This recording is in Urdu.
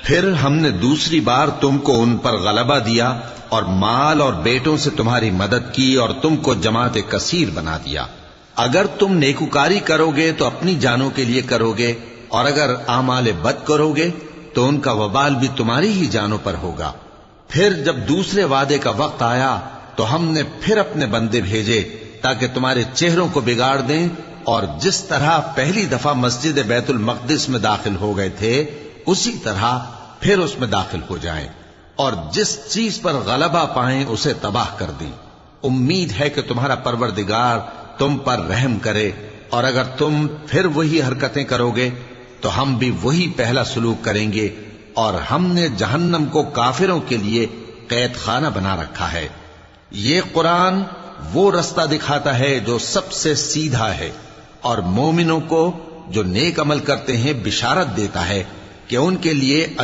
پھر ہم نے دوسری بار تم کو ان پر غلبہ دیا اور مال اور بیٹوں سے تمہاری مدد کی اور تم کو جماعت کثیر بنا دیا۔ اگر تم نیکوکاری کرو گے تو اپنی جانوں کے لیے کرو گے، اور اگر اعمال بد کرو گے تو ان کا وبال بھی تمہاری ہی جانوں پر ہوگا۔ پھر جب دوسرے وعدے کا وقت آیا تو ہم نے پھر اپنے بندے بھیجے تاکہ تمہارے چہروں کو بگاڑ دیں، اور جس طرح پہلی دفعہ مسجد بیت المقدس میں داخل ہو گئے تھے اسی طرح پھر اس میں داخل ہو جائیں، اور جس چیز پر غلبہ پائیں اسے تباہ کر دیں۔ امید ہے کہ تمہارا پروردگار تم پر رحم کرے، اور اگر تم پھر وہی حرکتیں کرو گے تو ہم بھی وہی پہلا سلوک کریں گے، اور ہم نے جہنم کو کافروں کے لیے قید خانہ بنا رکھا ہے۔ یہ قرآن وہ رستہ دکھاتا ہے جو سب سے سیدھا ہے، اور مومنوں کو جو نیک عمل کرتے ہیں بشارت دیتا ہے کہ ان کے لیے